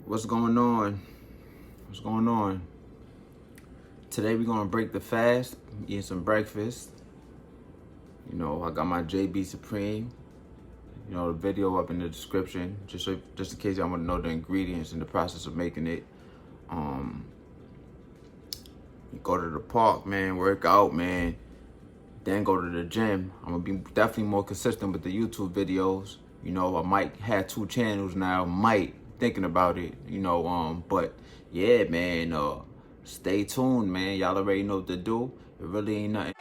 What's going on? What's going on? Today we're gonna break the fast, eat some breakfast. You know, I got my JB Supreme. You know, the video up in the description, just in case y'all want to know the ingredients and the process of making it. You go to the park, man, work out, man. Then go to the gym. I'm gonna be definitely more consistent with the YouTube videos. You know, I might have 2 channels now. Might thinking about it. You know, but yeah, man. Stay tuned, man. Y'all already know what to do. It really ain't nothing.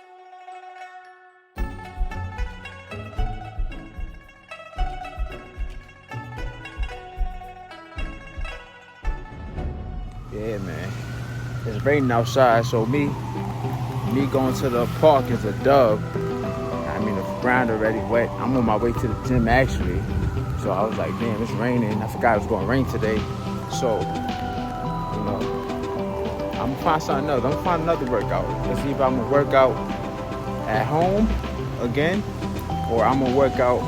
Yeah, man. It's raining outside, so me going to the park is a dub. I mean, the ground already wet. I'm on my way to the gym actually. So I was like, damn, it's raining. I forgot it was gonna rain today. So, you know, I'm gonna find something else. I'm gonna find another workout. Let's see if I'm gonna work out at home again, or I'm gonna work out.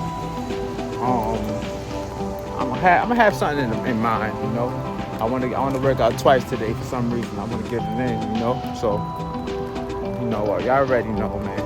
I'm gonna have something in mind. You know, I wanna work out twice today for some reason. I wanna get it in. You know, so you know what? Y'all already know, man.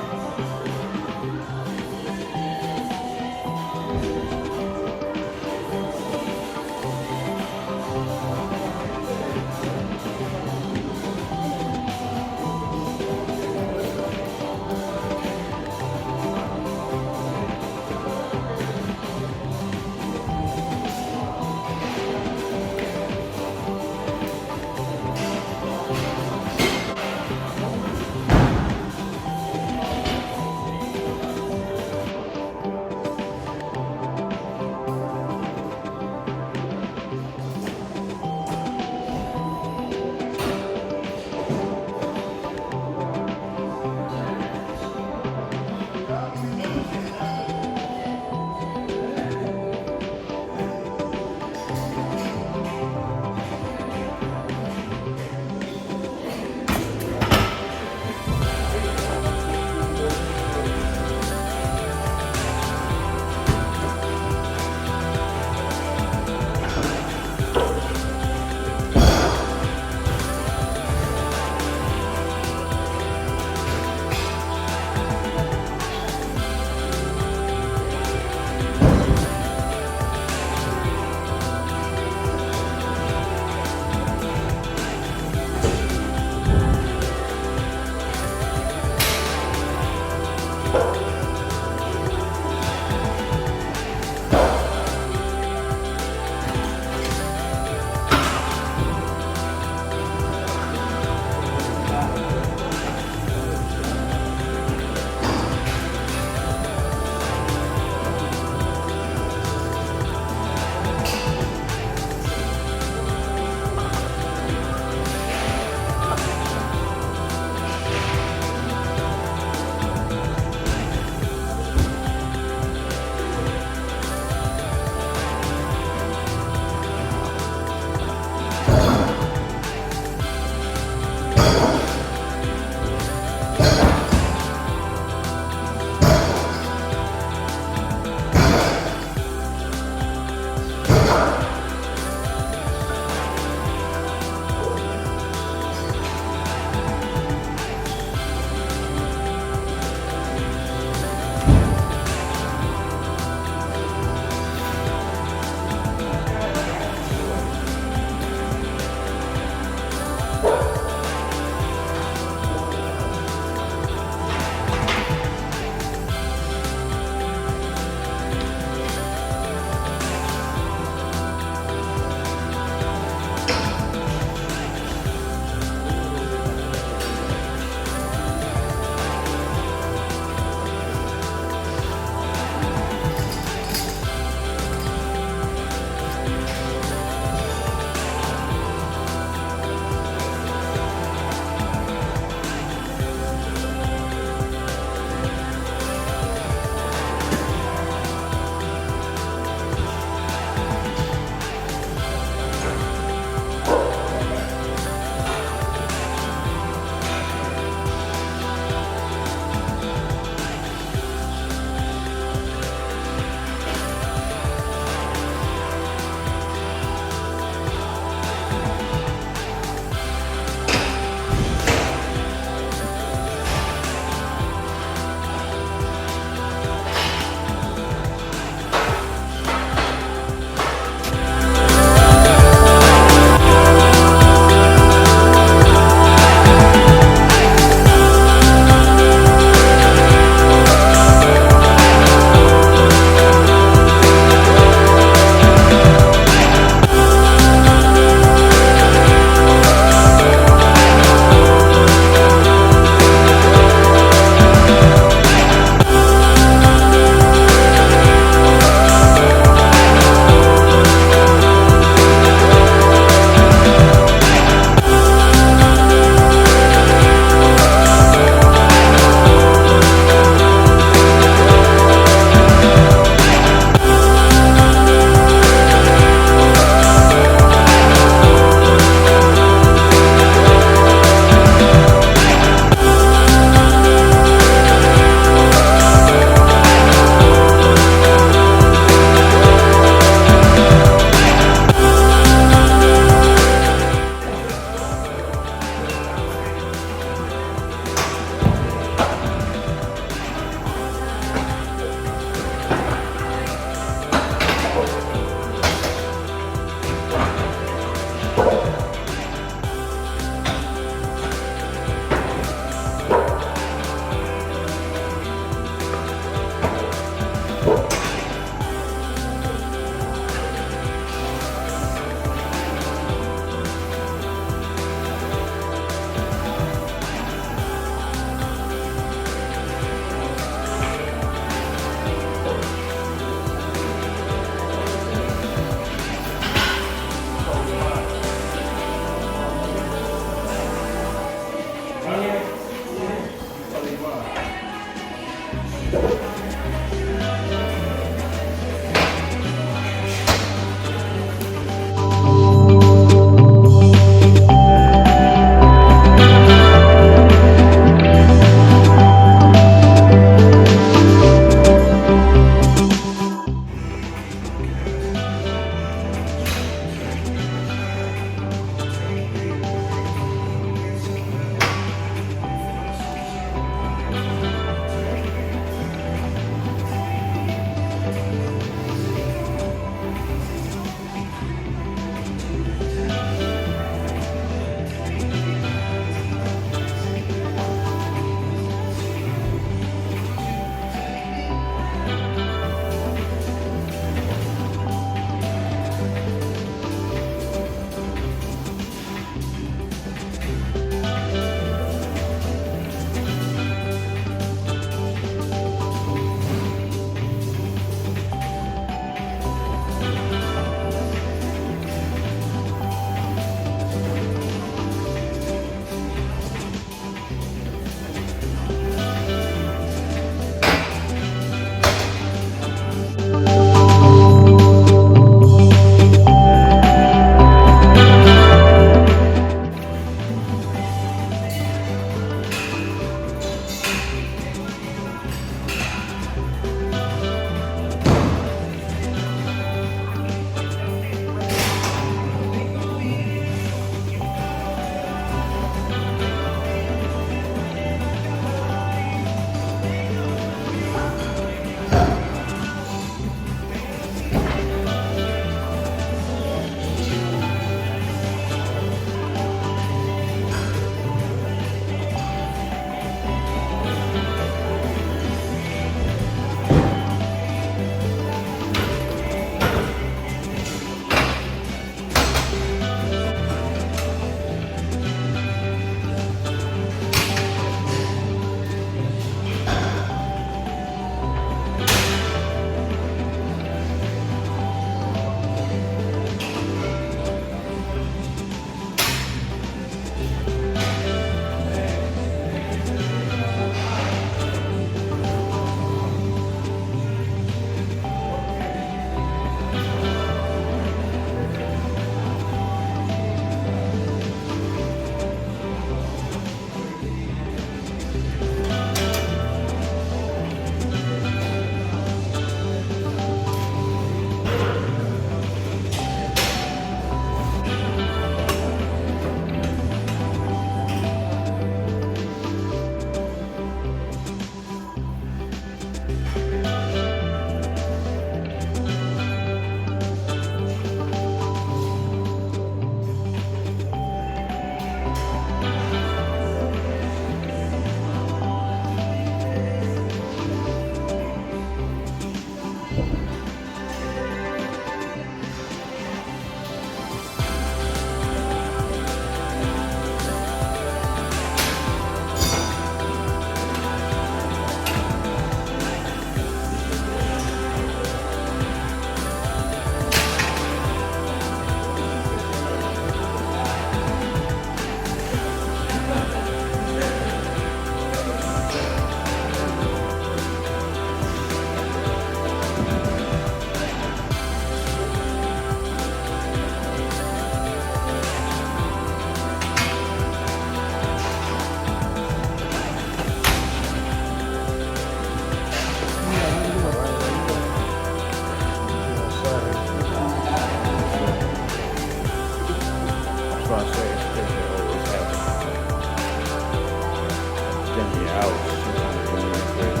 out sometime in 20 minutes later.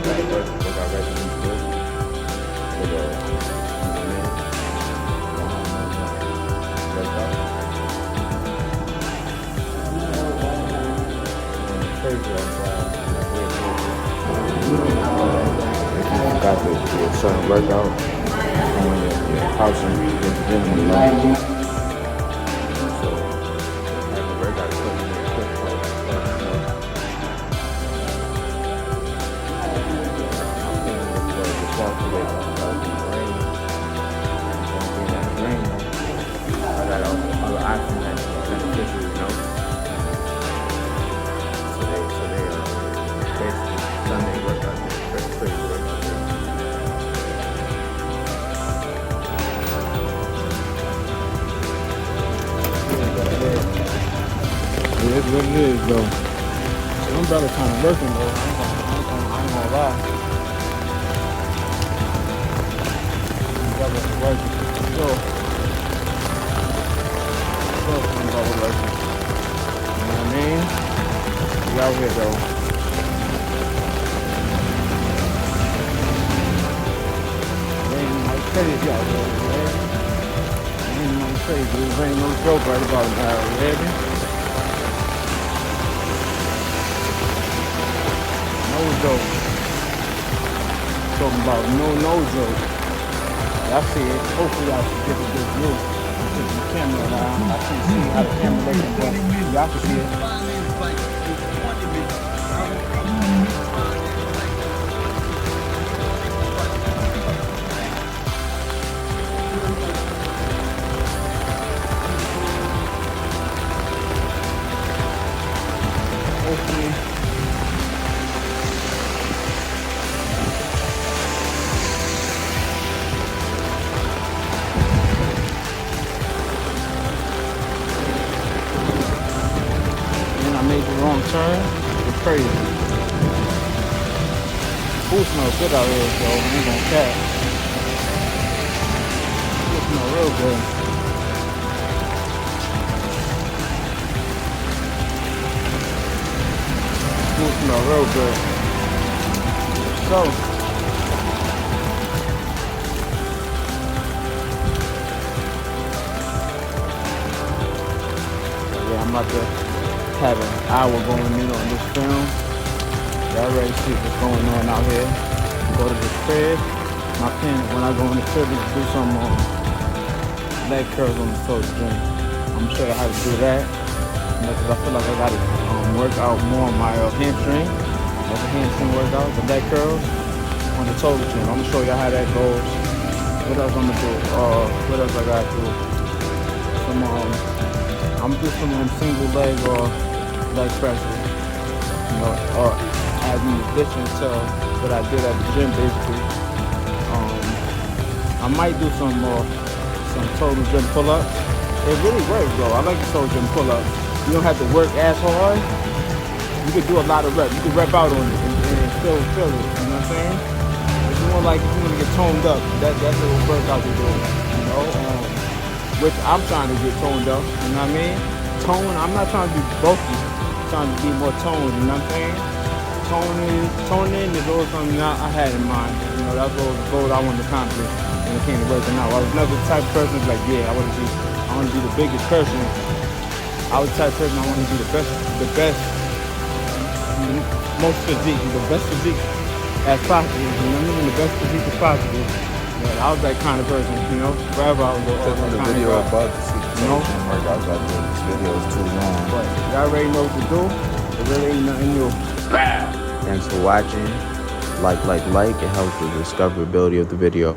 Got to work out ready to do. But, you know what I mean? Don't have no work out. And it's crazy outside. Got to do a certain workout on your house and your gym in the night. So, have to work out to put in a quick post. I got other options that's beneficial, you know. So they basically Sunday workout day, crazy workout day. It is what it is, though. Some brother kind of working, though. I ain't gonna lie. Some brother working. Some brother working. You know what I mean? We out here, though. It ain't like crazy out there, man. It ain't no crazy. It ain't no joke right about it now, you hear me? No joke. Talking about no joke. I see it. Hopefully I should get a good view. I put the camera around. I can't see how the camera looking, but y'all can see it. Hopefully. I made the wrong turn. It's crazy. Food smells good out here, so I ain't gonna cap. Food smells real good. Food smells real good. So, yeah, I'm about to have an hour going in on this film. Y'all ready to see what's going on out here. Go to the crib. My plan when I go in the crib is to do some leg curls on the toes gym. I'm gonna show you how to do that. Because I feel like I gotta work out more on my hamstring. That's a hamstring workout, the leg curls on the toes gym. I'm gonna show you how that goes. What else I'm gonna do? What else I gotta do? I'm gonna do some single leg or leg presses, you know, as in addition to what I did at the gym, basically. I might do some total gym pull-ups. It really works, though. I like the total gym pull-ups. You don't have to work as hard. You can do a lot of reps. You can rep out on it and still feel it. You know what I'm saying? It's more like if you want to get toned up. That's a workout to do. You know. Which I'm trying to get toned up, you know what I mean? I'm not trying to be bulky, I'm trying to be more toned, you know what I'm saying? Toning is always something I had in mind, you know, that's what the goal I wanted to accomplish when it came to working out. I was never the type of person who's like, yeah, I want to be the biggest person. I was the type of person I want to be the best, most physique, the best physique as possible, you know what I mean? The best physique as possible. Yeah, I was that kind of person, you know. Wherever I was, The video about to see you know. workouts out there. This video is too long. But y'all already know what to do. There really ain't nothing new. Thanks for watching. Like. It helps with the discoverability of the video.